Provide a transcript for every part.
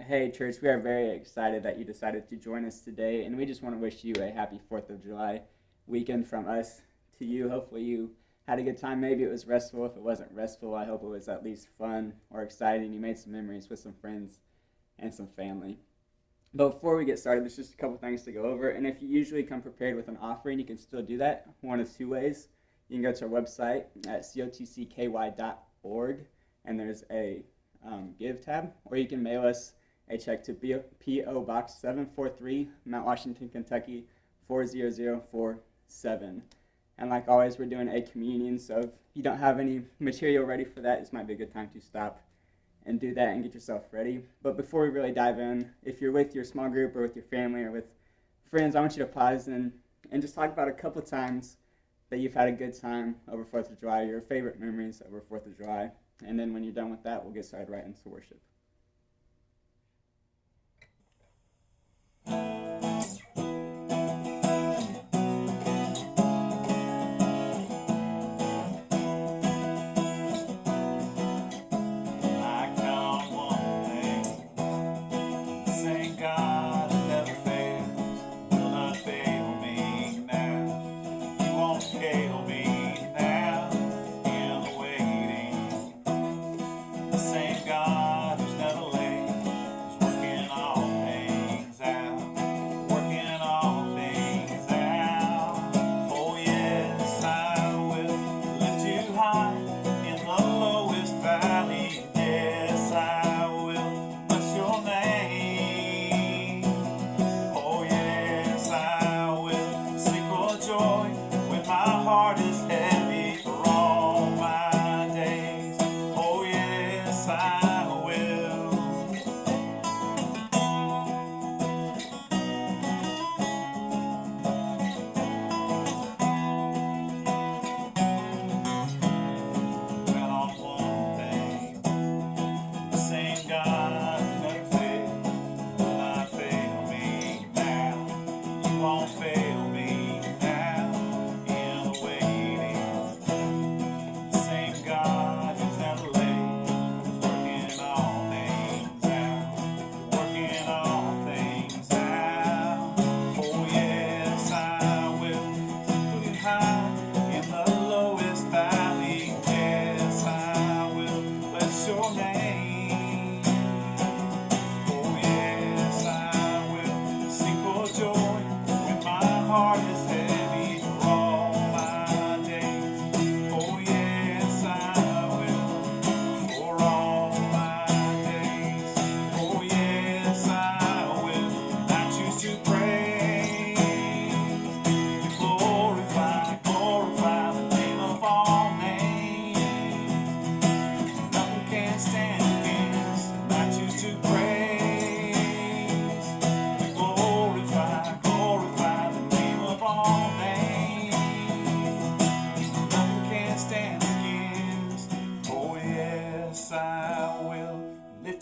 Hey, church, we are very excited that you decided to join us today, and we just want to wish you a happy 4th of July weekend from us to you. Hopefully, you had a good time. Maybe it was restful. If it wasn't restful, I hope it was at least fun or exciting. You made some memories with some friends and some family. But before we get started, there's just a couple things to go over, and if you usually come prepared with an offering, you can still do that one of two ways. You can go to our website at cotcky.org, and there's a Give tab, or you can mail us a check to P.O. Box 743, Mount Washington, Kentucky 40047. And like always, we're doing a communion, so if you don't have any material ready for that, this might be a good time to stop and do that and get yourself ready. But before we really dive in, if you're with your small group or with your family or with friends, I want you to pause and just talk about a couple times that you've had a good time over 4th of July, your favorite memories over 4th of July. And then when you're done with that, we'll get started right into worship.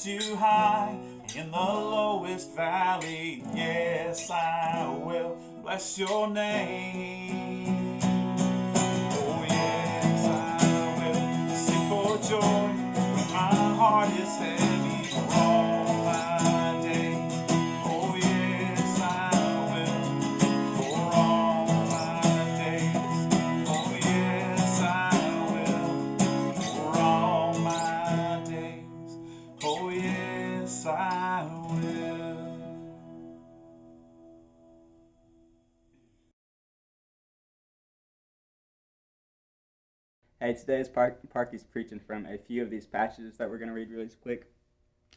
You high in the lowest valley. Yes, I will bless your name. Oh, yes, I will sing for joy when my heart is heavy for all my days. Oh, yes, I will for all my days. Oh, yes, I will for all my days. Oh, yes, I will. Hey, today is Parkey's preaching from a few of these passages that we're going to read really quick.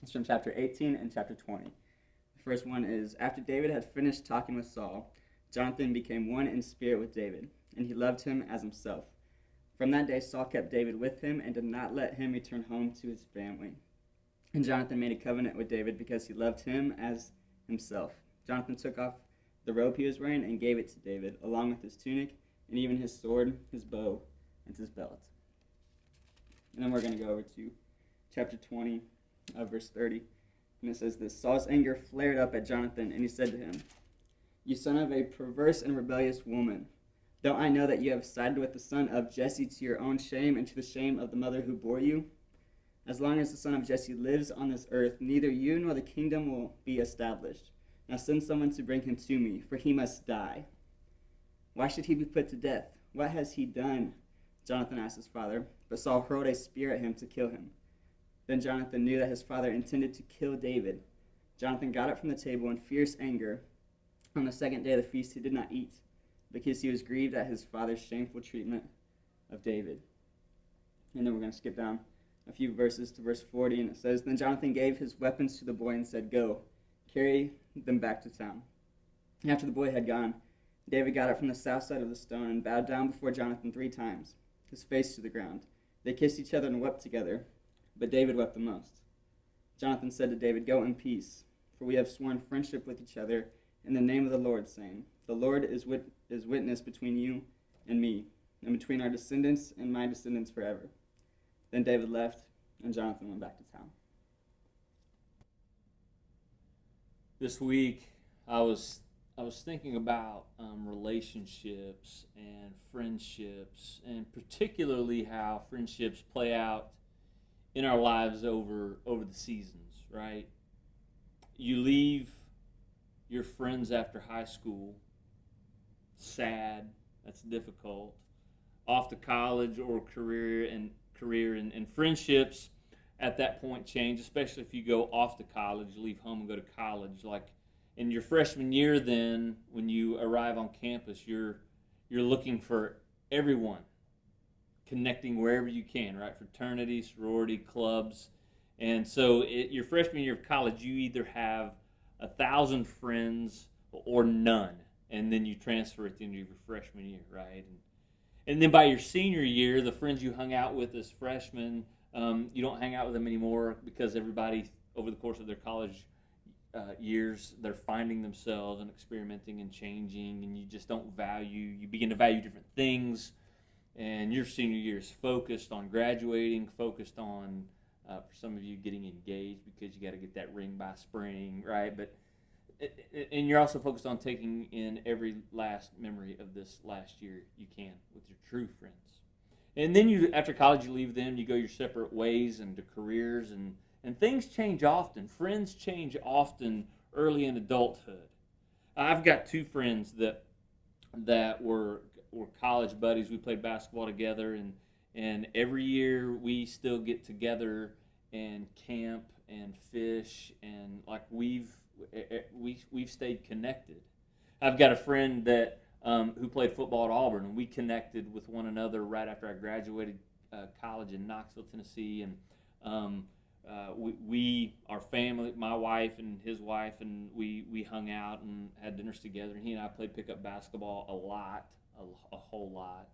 It's from chapter 18 and chapter 20. The first one is, after David had finished talking with Saul, Jonathan became one in spirit with David, and he loved him as himself. From that day, Saul kept David with him and did not let him return home to his family. And Jonathan made a covenant with David because he loved him as himself. Jonathan took off the robe he was wearing and gave it to David, along with his tunic and even his sword, his bow, and his belt. And then we're going to go over to chapter 20, verse 30. And it says this, Saul's anger flared up at Jonathan, and he said to him, "You son of a perverse and rebellious woman, don't I know that you have sided with the son of Jesse to your own shame and to the shame of the mother who bore you? As long as the son of Jesse lives on this earth, neither you nor the kingdom will be established. Now send someone to bring him to me, for he must die. Why should he be put to death? What has he done? Jonathan asked his father. But Saul hurled a spear at him to kill him. Then Jonathan knew that his father intended to kill David. Jonathan got up from the table in fierce anger. On the second day of the feast he did not eat, because he was grieved at his father's shameful treatment of David. And then we're going to skip down a few verses to verse 40, and it says, Then Jonathan gave his weapons to the boy and said, Go, carry them back to town. After the boy had gone, David got up from the south side of the stone and bowed down before Jonathan 3 times, his face to the ground. They kissed each other and wept together, but David wept the most. Jonathan said to David, Go in peace, for we have sworn friendship with each other in the name of the Lord, saying, The Lord is witness between you and me, and between our descendants and my descendants forever. Then David left, and Jonathan went back to town. This week, I was thinking about relationships and friendships, and particularly how friendships play out in our lives over the seasons, right? You leave your friends after high school, sad, that's difficult, off to college or career and friendships at that point change, especially if you go off to college, leave home and go to college. Like in your freshman year, then when you arrive on campus, you're looking for everyone, connecting wherever you can, right? Fraternity, sorority, clubs. And so your freshman year of college, you either have 1,000 friends or none, and then you transfer at the end of your freshman year, right? And then by your senior year, the friends you hung out with as freshmen, you don't hang out with them anymore because everybody, over the course of their college years, they're finding themselves and experimenting and changing, and you just don't you begin to value different things, and your senior year is focused on graduating, focused on, for some of you, getting engaged because you got to get that ring by spring, right? And you're also focused on taking in every last memory of this last year you can with your true friends. And then after college, you leave them, you go your separate ways into careers, and things change often. Friends change often early in adulthood. I've got 2 friends that were college buddies. We played basketball together, and every year we still get together and camp and fish, and like we've stayed connected. I've got a friend that who played football at Auburn, and we connected with one another right after I graduated college in Knoxville, Tennessee, and our family, my wife and his wife, and we hung out and had dinners together, and he and I played pickup basketball a whole lot.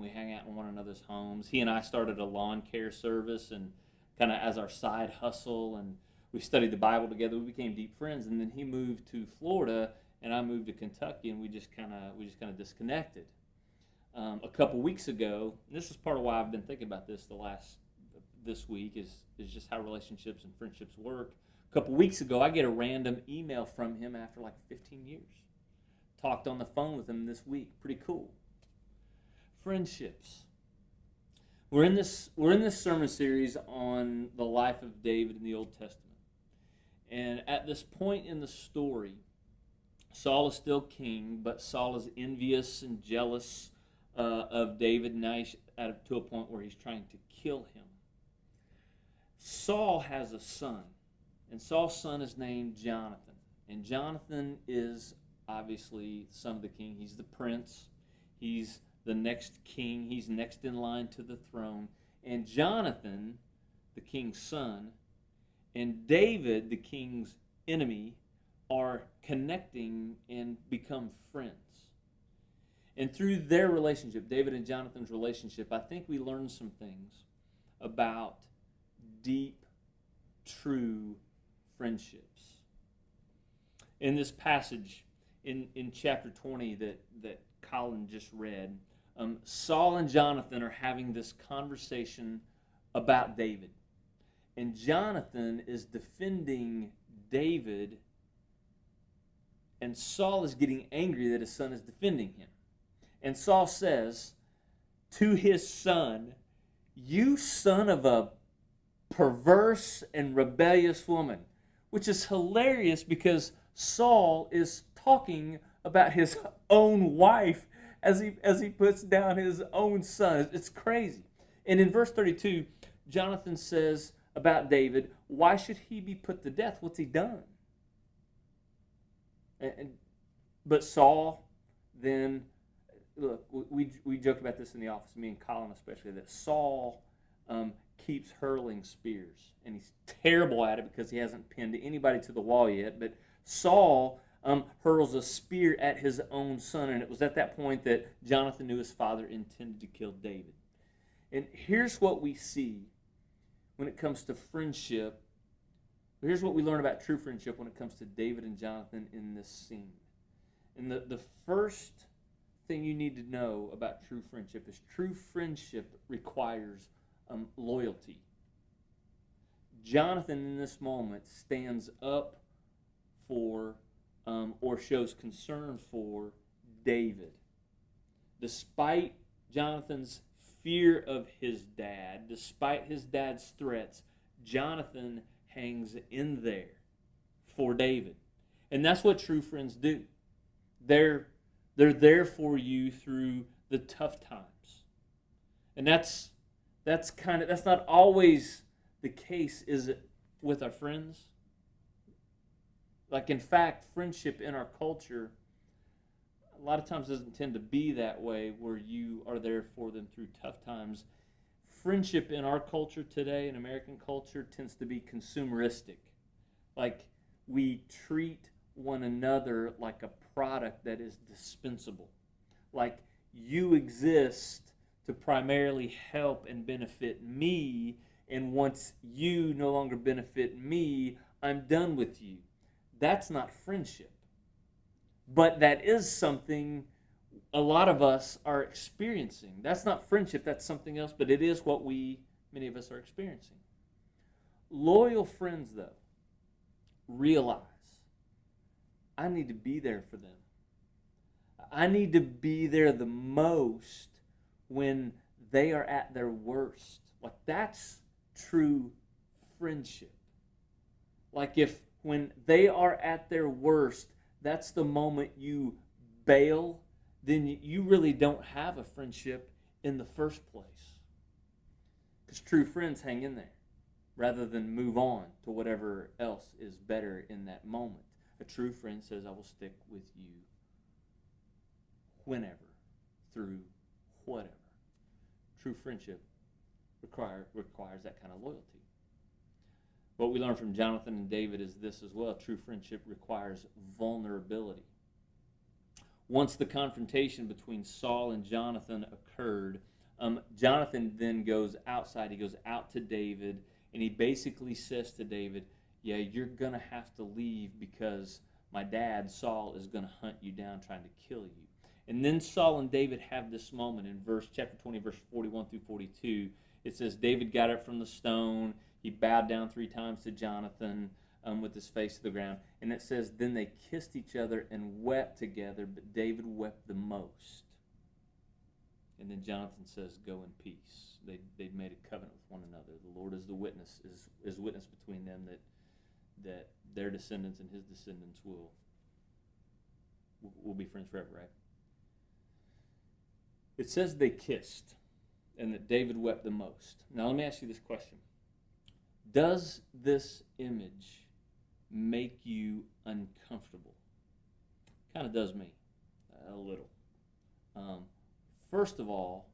We hang out in one another's homes. He and I started a lawn care service, and kind of as our side hustle, and we studied the Bible together. We became deep friends, and then he moved to Florida, and I moved to Kentucky, and we just kind of disconnected. A couple weeks ago, and this is part of why I've been thinking about this week is just how relationships and friendships work. A couple weeks ago, I get a random email from him after like 15 years. Talked on the phone with him this week. Pretty cool. Friendships. We're in this sermon series on the life of David in the Old Testament. And at this point in the story, Saul is still king, but Saul is envious and jealous of David. Now he's to a point where he's trying to kill him. Saul has a son, and Saul's son is named Jonathan. And Jonathan is obviously the son of the king. He's the prince. He's the next king. He's next in line to the throne. And Jonathan, the king's son, and David, the king's enemy, are connecting and become friends. And through their relationship, David and Jonathan's relationship, I think we learn some things about deep, true friendships. In this passage, in chapter 20 that Collin just read, Saul and Jonathan are having this conversation about David. And Jonathan is defending David, and Saul is getting angry that his son is defending him. And Saul says to his son, "You son of a perverse and rebellious woman, which is hilarious because Saul is talking about his own wife as he puts down his own son. It's crazy. And in verse 32, Jonathan says about David, why should he be put to death? What's he done? But Saul then, look, we joke about this in the office, me and Collin especially, that Saul keeps hurling spears. And he's terrible at it because he hasn't pinned anybody to the wall yet. But Saul hurls a spear at his own son. And it was at that point that Jonathan knew his father intended to kill David. And here's what we see when it comes to friendship. Here's what we learn about true friendship when it comes to David and Jonathan in this scene. And the first thing you need to know about true friendship is true friendship requires loyalty. Jonathan in this moment stands up for or shows concern for David. Despite Jonathan's fear of his dad, despite his dad's threats, Jonathan hangs in there for David. And that's what true friends do. They're there for you through the tough times. And that's not always the case, is it, with our friends? Like, in fact, friendship in our culture a lot of times doesn't tend to be that way, where you are there for them through tough times. Friendship in our culture today, in American culture, tends to be consumeristic. Like, we treat one another like a product that is dispensable. Like, you exist to primarily help and benefit me, and once you no longer benefit me, I'm done with you. That's not friendship. But that is something a lot of us are experiencing. That's not friendship, that's something else, but it is what many of us are experiencing. Loyal friends, though, realize I need to be there for them. I need to be there the most when they are at their worst. Like, that's true friendship. Like, if when they are at their worst, that's the moment you bail, then you really don't have a friendship in the first place. Because true friends hang in there rather than move on to whatever else is better in that moment. A true friend says, I will stick with you whenever, through whatever. True friendship requires that kind of loyalty. What we learn from Jonathan and David is this as well. True friendship requires vulnerability. Once the confrontation between Saul and Jonathan occurred, Jonathan then goes outside. He goes out to David, and he basically says to David, yeah, you're going to have to leave because my dad, Saul, is going to hunt you down trying to kill you. And then Saul and David have this moment in chapter 20, verse 41 through 42. It says, David got up from the stone. He bowed down 3 times to Jonathan with his face to the ground. And it says, then they kissed each other and wept together, but David wept the most. And then Jonathan says, go in peace. They'd made a covenant with one another. The Lord is the witness, is witness between them that their descendants and his descendants will be friends forever, right? It says they kissed and that David wept the most. Now let me ask you this question. Does this image make you uncomfortable? Kind of does me, a little. First of all,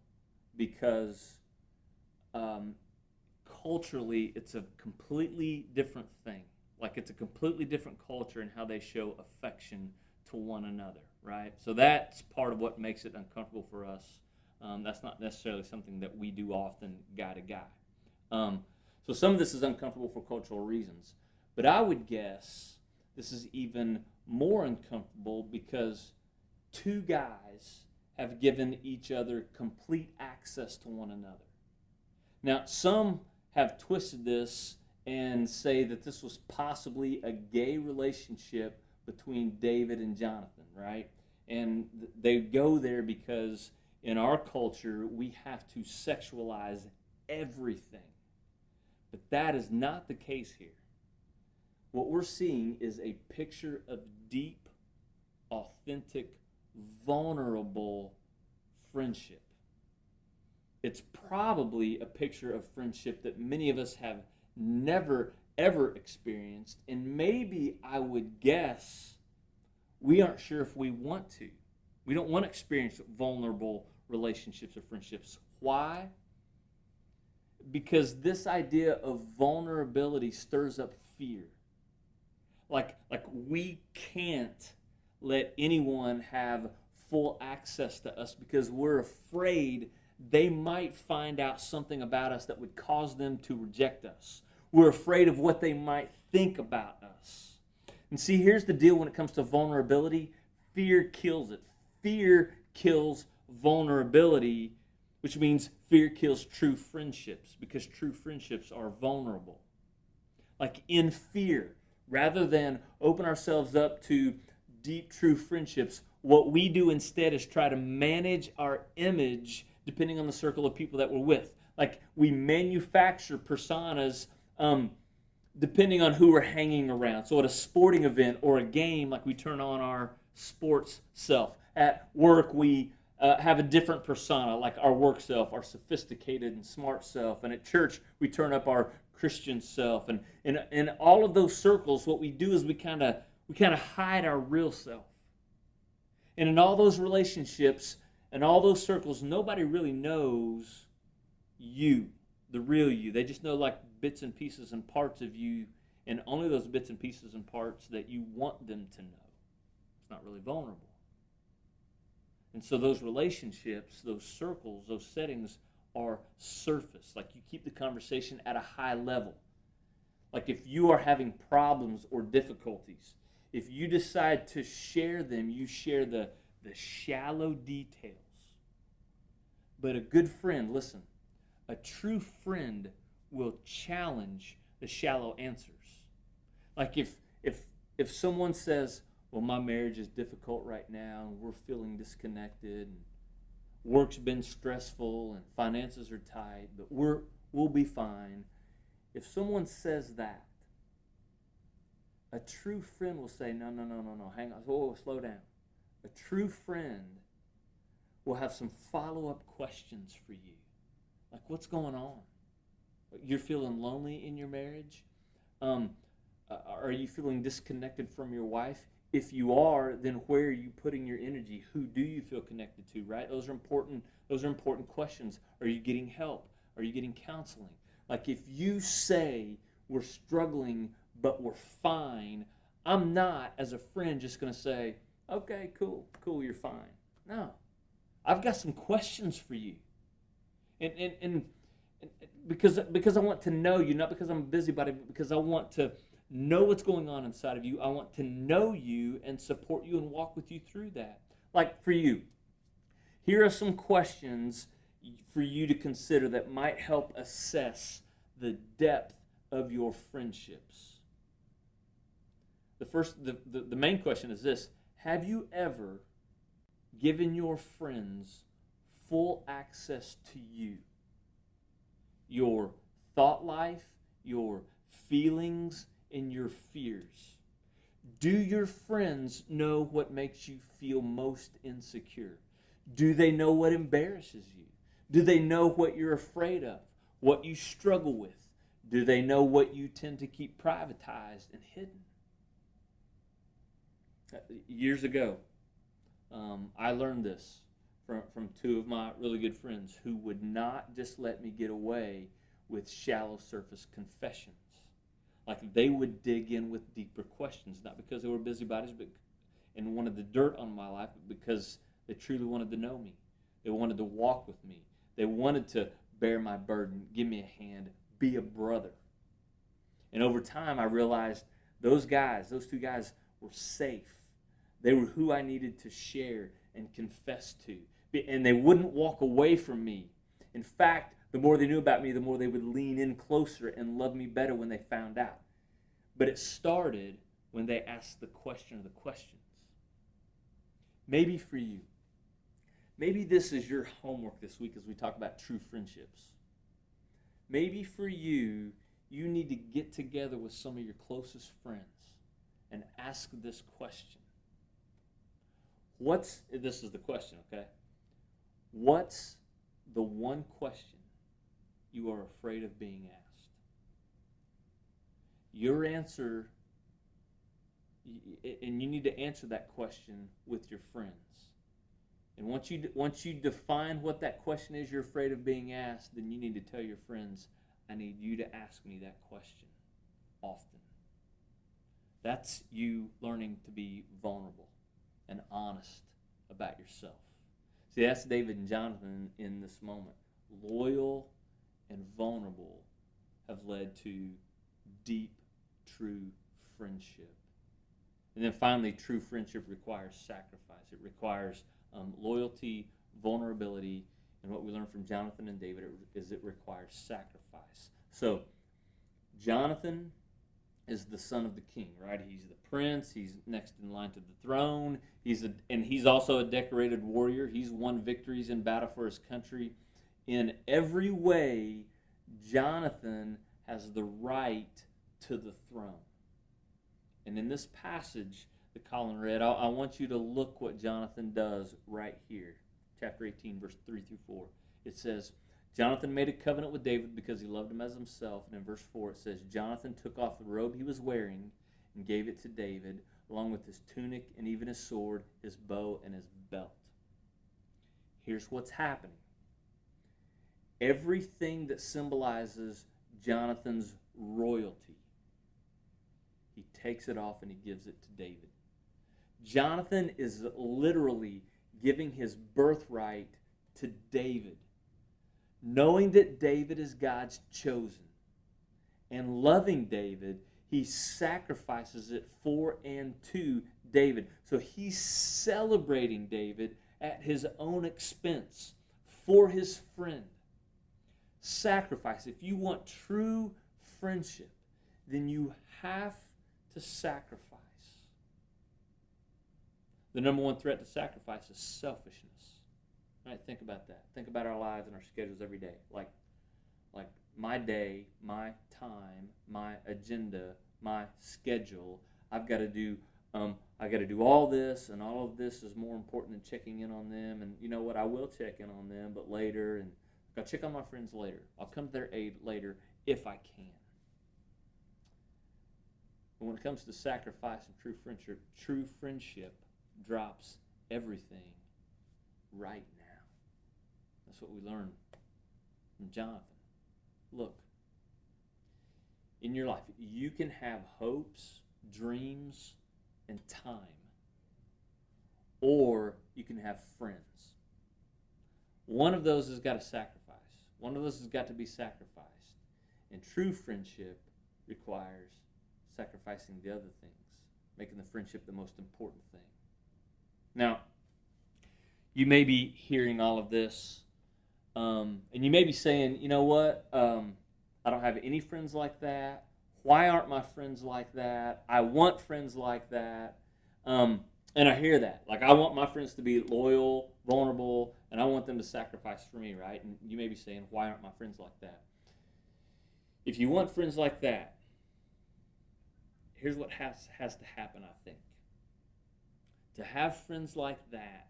because culturally it's a completely different thing. Like, it's a completely different culture in how they show affection to one another, right? So that's part of what makes it uncomfortable for us. That's not necessarily something that we do often guy to guy. So some of this is uncomfortable for cultural reasons. But I would guess this is even more uncomfortable because 2 guys have given each other complete access to one another. Now, some have twisted this and say that this was possibly a gay relationship between David and Jonathan, right? And they go there because in our culture, we have to sexualize everything. But that is not the case here. What we're seeing is a picture of deep, authentic, vulnerable friendship. It's probably a picture of friendship that many of us have never, ever experienced, and maybe I would guess we aren't sure if we want to. We don't want to experience vulnerable relationships or friendships. Why? Because this idea of vulnerability stirs up fear. Like we can't let anyone have full access to us because we're afraid they might find out something about us that would cause them to reject us. We're afraid of what they might think about us. And see, here's the deal when it comes to vulnerability. Fear kills it. Fear kills vulnerability, which means fear kills true friendships because true friendships are vulnerable. Like in fear, rather than open ourselves up to deep, true friendships, what we do instead is try to manage our image depending on the circle of people that we're with. Like we manufacture personas depending on who we're hanging around. So at a sporting event or a game, like we turn on our sports self. At work, we have a different persona, like our work self, our sophisticated and smart self. And at church, we turn up our Christian self. And in all of those circles, what we do is we kind of hide our real self. And in all those relationships and all those circles, nobody really knows you, the real you. They just know like bits and pieces and parts of you, and only those bits and pieces and parts that you want them to know. It's not really vulnerable. And so those relationships, those circles, those settings are surface. Like you keep the conversation at a high level. Like if you are having problems or difficulties, if you decide to share them, you share the shallow details. But a good friend, listen, a true friend will challenge the shallow answers. Like if someone says, well, my marriage is difficult right now, and we're feeling disconnected, and work's been stressful, and finances are tight, but we'll be fine. If someone says that, a true friend will say, no, hang on, whoa, slow down. A true friend will have some follow-up questions for you. Like, what's going on? You're feeling lonely in your marriage? Are you feeling disconnected from your wife? If you are, then where are you putting your energy? Who do you feel connected to, right? Those are important questions. Are you getting help? Are you getting counseling? Like if you say we're struggling but we're fine, I'm not, as a friend, just going to say, okay, cool, you're fine. No. I've got some questions for you. And because I want to know you, not because I'm a busybody, but because I want to know what's going on inside of you. I want to know you and support you and walk with you through that. Like for you, here are some questions for you to consider that might help assess the depth of your friendships. The main question is this: have you ever given your friends full access to you? Your thought life, your feelings, and your fears. Do your friends know what makes you feel most insecure? Do they know what embarrasses you? Do they know what you're afraid of, what you struggle with? Do they know what you tend to keep privatized and hidden? Years ago, I learned this from two of my really good friends who would not just let me get away with shallow surface confessions. Like they would dig in with deeper questions, not because they were busybodies and wanted the dirt on my life, but because they truly wanted to know me. They wanted to walk with me. They wanted to bear my burden, give me a hand, be a brother. And over time, I realized those two guys were safe. They were who I needed to share and confess to. And they wouldn't walk away from me. In fact, the more they knew about me, the more they would lean in closer and love me better when they found out. But it started when they asked the question of the questions. Maybe for you, maybe this is your homework this week as we talk about true friendships. Maybe for you, you need to get together with some of your closest friends and ask this question. This is the question, okay? What's the one question you are afraid of being asked? Your answer, and you need to answer that question with your friends. And once you define what that question is you're afraid of being asked, then you need to tell your friends, I need you to ask me that question often. That's you learning to be vulnerable and honest about yourself. See, that's David and Jonathan in this moment. Loyal and vulnerable have led to deep, true friendship. And then finally, true friendship requires sacrifice. It requires loyalty, vulnerability, and what we learn from Jonathan and David is it requires sacrifice. So, Jonathan is the son of the king, right? He's the prince. He's next in line to the throne. And he's also a decorated warrior. He's won victories in battle for his country. In every way, Jonathan has the right to the throne. And in this passage that Collin read, I want you to look what Jonathan does right here. Chapter 18, verse 3 through 4. It says, Jonathan made a covenant with David because he loved him as himself. And in verse 4 it says, Jonathan took off the robe he was wearing and gave it to David, along with his tunic and even his sword, his bow, and his belt. Here's what's happening. Everything that symbolizes Jonathan's royalty, he takes it off and he gives it to David. Jonathan is literally giving his birthright to David, knowing that David is God's chosen, and loving David, he sacrifices it for and to David. So he's celebrating David at his own expense for his friend. Sacrifice. If you want true friendship, then you have to sacrifice. The number one threat to sacrifice is selfishness. Right? Think about that. Think about our lives and our schedules every day. Like my day, my time, my agenda, my schedule. I've got to do. I got to do all this, and all of this is more important than checking in on them. And you know what? I will check in on them, but later. And I'll check on my friends later. I'll come to their aid later if I can. But when it comes to sacrifice and true friendship drops everything right now. That's what we learn from Jonathan. Look, in your life, you can have hopes, dreams, and time, or you can have friends. One of those has got to sacrifice. One of those has got to be sacrificed. And true friendship requires sacrificing the other things, making the friendship the most important thing. Now, you may be hearing all of this, and you may be saying, you know what, I don't have any friends like that. Why aren't my friends like that? I want friends like that. And I hear that. Like, I want my friends to be loyal, vulnerable, and I want them to sacrifice for me, right? And you may be saying, why aren't my friends like that? If you want friends like that, here's what has to happen, I think. To have friends like that,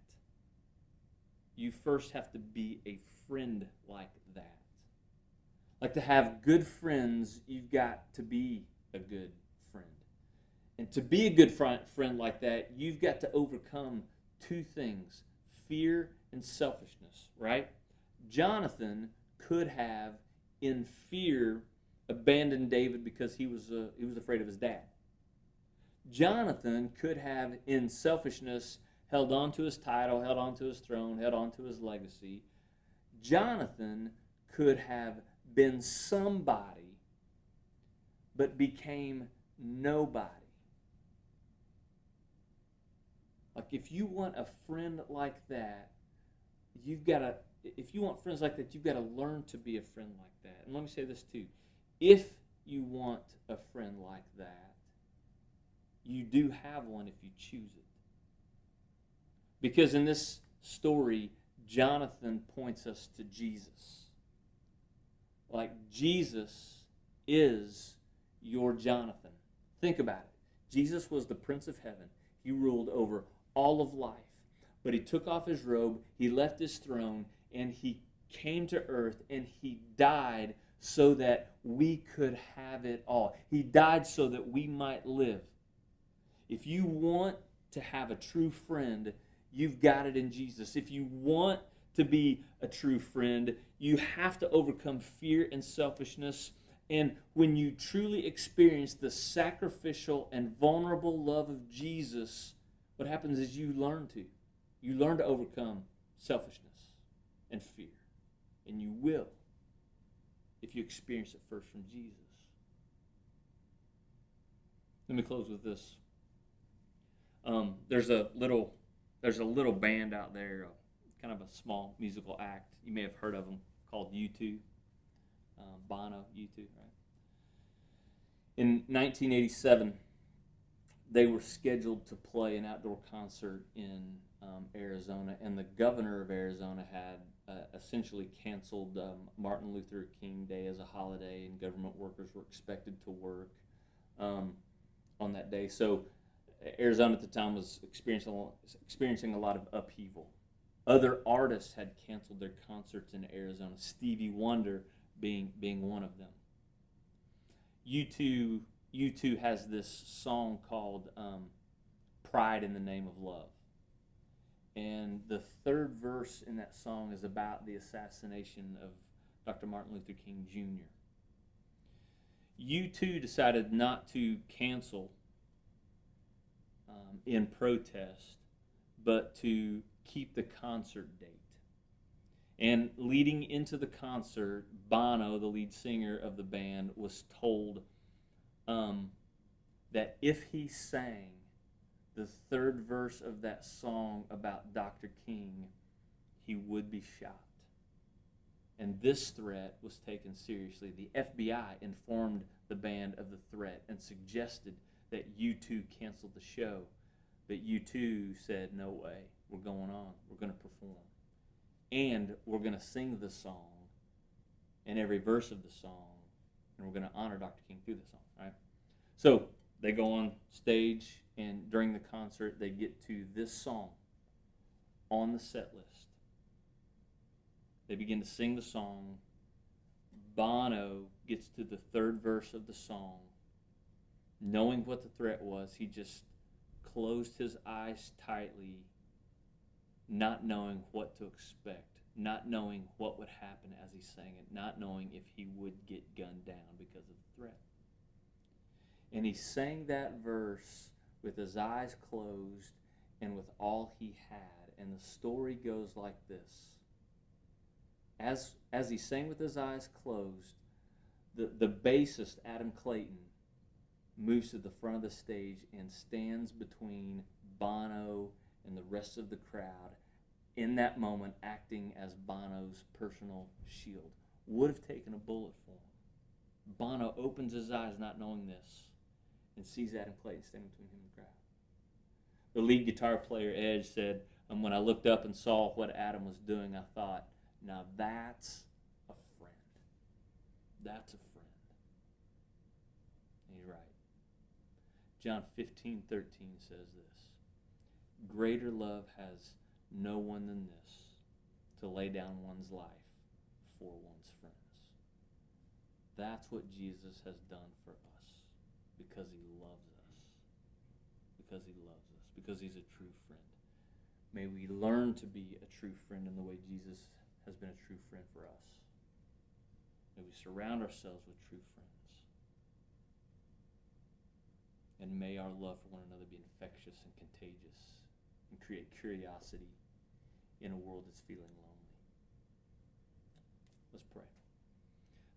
you first have to be a friend like that. Like, to have good friends, you've got to be a good friend. And to be a good friend like that, you've got to overcome two things, fear and selfishness, right? Jonathan could have, in fear, abandoned David because he was afraid of his dad. Jonathan could have, in selfishness, held on to his title, held on to his throne, held on to his legacy. Jonathan could have been somebody, but became nobody. Like, if you want a friend like that, if you want friends like that, you've got to learn to be a friend like that. And let me say this too. If you want a friend like that, you do have one if you choose it. Because in this story, Jonathan points us to Jesus. Like, Jesus is your Jonathan. Think about it. Jesus was the Prince of Heaven. He ruled over all of life. But he took off his robe, he left his throne, and he came to earth, and he died so that we could have it all. He died so that we might live. If you want to have a true friend, you've got it in Jesus. If you want to be a true friend, you have to overcome fear and selfishness. And when you truly experience the sacrificial and vulnerable love of Jesus, what happens is you learn to overcome selfishness and fear. And you will if you experience it first from Jesus. Let me close with this. There's a little band out there, kind of a small musical act. You may have heard of them, called U2. Bono, U2, right? In 1987, they were scheduled to play an outdoor concert in Arizona, and the governor of Arizona had essentially canceled Martin Luther King Day as a holiday, and government workers were expected to work on that day. So Arizona at the time was experiencing a lot of upheaval. Other artists had canceled their concerts in Arizona, Stevie Wonder being one of them. U2 has this song called Pride in the Name of Love. And the third verse in that song is about the assassination of Dr. Martin Luther King Jr. U2 decided not to cancel in protest, but to keep the concert date. And leading into the concert, Bono, the lead singer of the band, was told that if he sang the third verse of that song about Dr. King, he would be shot. And this threat was taken seriously. The FBI informed the band of the threat and suggested that U2 canceled the show. But U2 said, no way, we're going on. We're going to perform. And we're going to sing the song and every verse of the song, and we're going to honor Dr. King through the song, right? So they go on stage, and during the concert, they get to this song on the set list. They begin to sing the song. Bono gets to the third verse of the song. Knowing what the threat was, he just closed his eyes tightly, not knowing what to expect, not knowing what would happen as he sang it, not knowing if he would get gunned down because of the threat. And he sang that verse with his eyes closed and with all he had. And the story goes like this. As he sang with his eyes closed, the bassist, Adam Clayton, moves to the front of the stage and stands between Bono and the rest of the crowd, in that moment acting as Bono's personal shield. Would have taken a bullet for him. Bono opens his eyes not knowing this and sees Adam Clayton standing between him and the crowd. The lead guitar player, Edge, said, when I looked up and saw what Adam was doing, I thought, now that's a friend. That's a friend. And he's right. John 15:13 says this, greater love has no one than this, to lay down one's life for one's friends. That's what Jesus has done for us, because he loves us. Because he loves us. Because he's a true friend. May we learn to be a true friend in the way Jesus has been a true friend for us. May we surround ourselves with true friends. And may our love for one another be infectious and contagious and create curiosity in a world that's feeling lonely. Let's pray.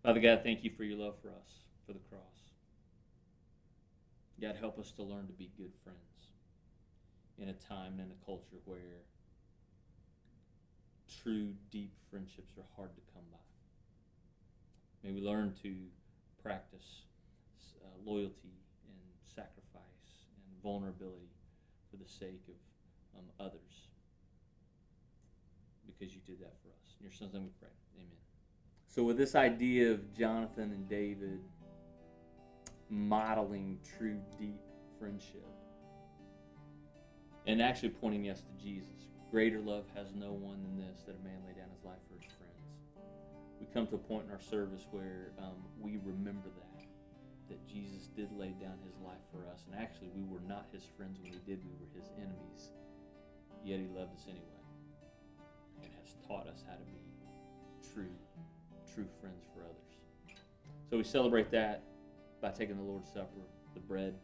Father God, thank you for your love for us, for the cross. God, help us to learn to be good friends in a time and in a culture where true, deep friendships are hard to come by. May we learn to practice loyalty and sacrifice and vulnerability for the sake of others, because you did that for us. In your son's name we pray. Amen. So with this idea of Jonathan and David modeling true, deep friendship. And actually pointing us to Jesus. Greater love has no one than this, that a man lay down his life for his friends. We come to a point in our service where we remember that Jesus did lay down his life for us. And actually, we were not his friends when he did. We were his enemies. Yet he loved us anyway. And has taught us how to be true friends for others. So we celebrate that by taking the Lord's Supper, the bread,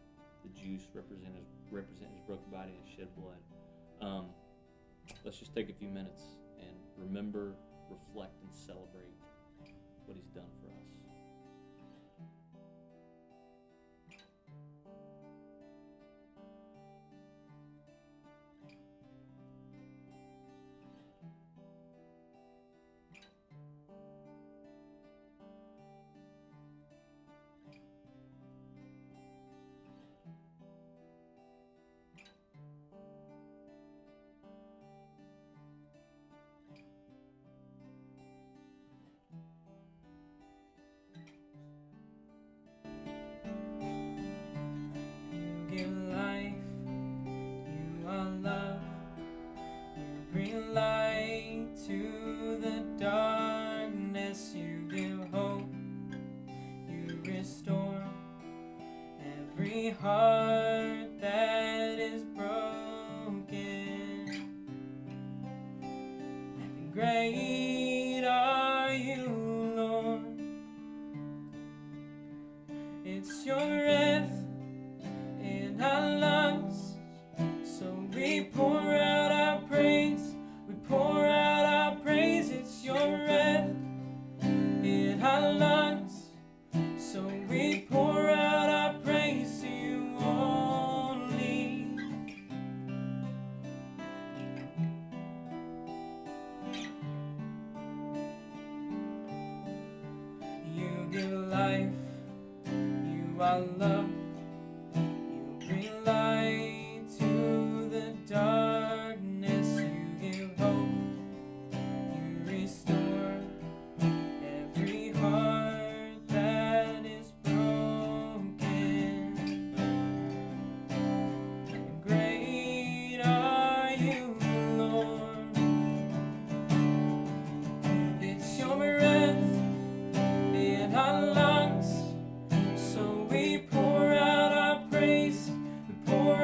the juice represent his broken body and his shed blood. Let's just take a few minutes and remember, reflect, and celebrate what he's done for us. Bring light to the darkness, you give hope, you restore every heart that is broken. And great are you, Lord. It's your breath in our lungs, so we pour out our praise. We pour out our praise. It's your breath in our lungs, so we pour out our praise to you only. You give life, you are love. You bring light to the darkness, you give hope, you restore every heart that is broken. And great are you, Lord. It's your breath in our lungs, so we pour out our praise. We pour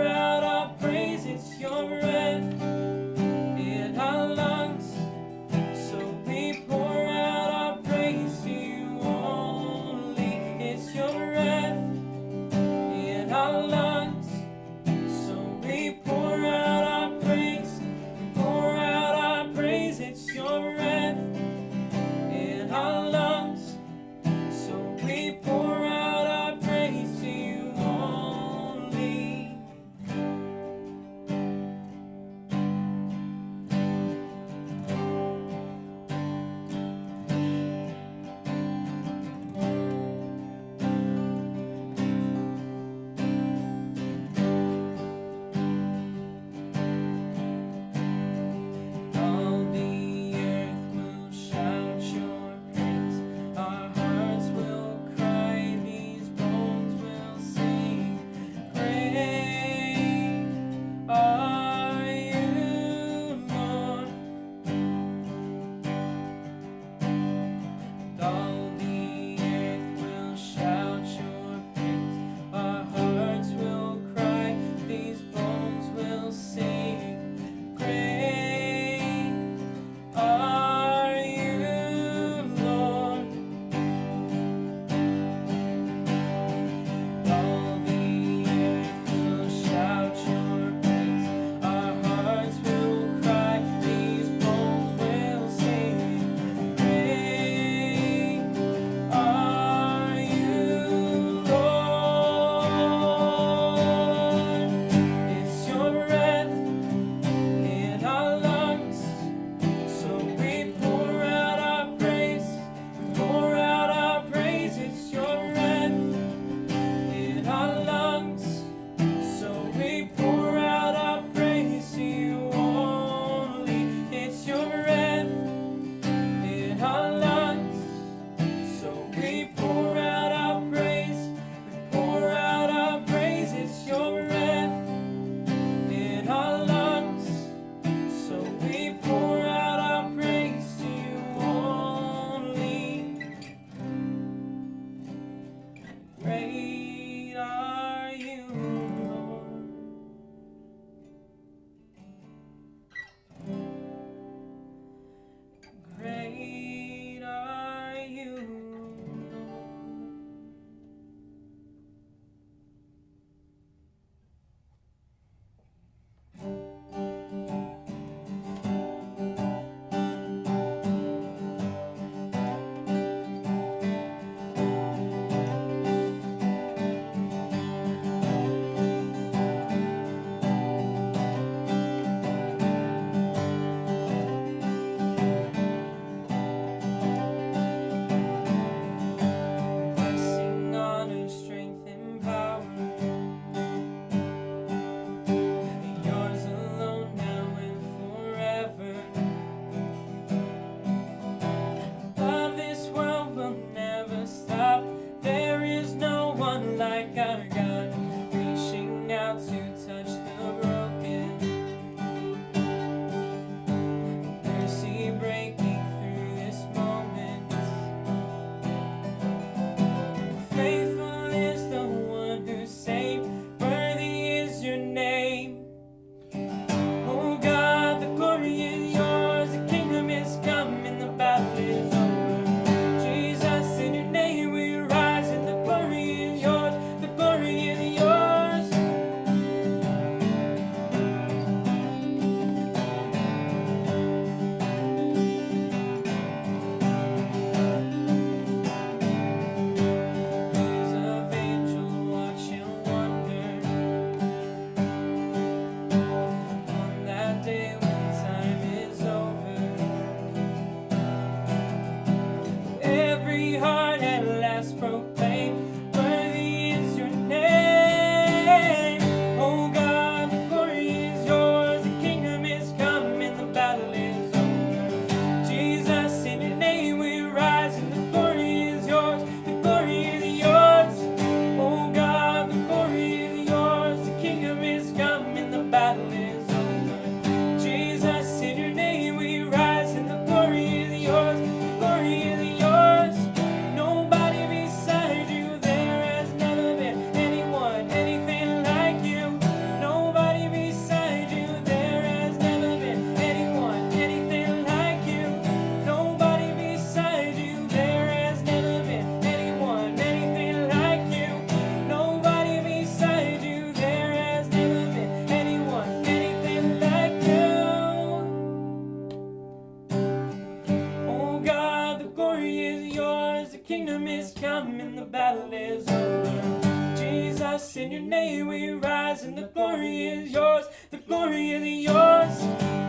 rise, and the glory is yours. The glory is yours.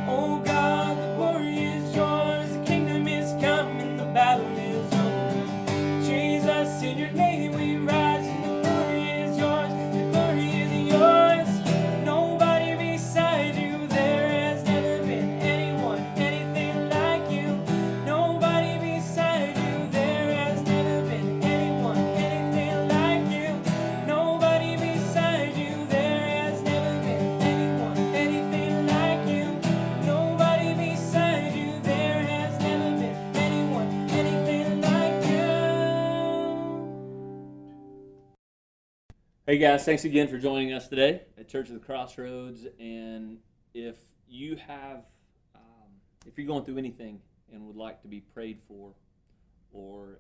Oh God, the glory is yours. The kingdom is come and the battle is over. Jesus, in your name we rise, and the glory is yours. The glory is yours. Nobody beside you. There has never been anyone, anything like you. Nobody beside you. There has never been anyone, anything like you. Nobody beside you. There has never been anyone, anything like you. Nobody beside you. There has never been anyone, anything like you. Hey guys, thanks again for joining us today at Church of the Crossroads. And if you have, if you're going through anything and would like to be prayed for, or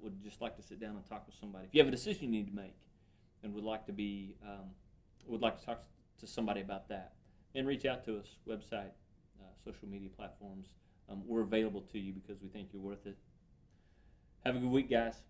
would just like to sit down and talk with somebody, if you have a decision you need to make and would like to be, would like to talk to somebody about that, then reach out to us. Website, social media platforms. We're available to you because we think you're worth it. Have a good week, guys.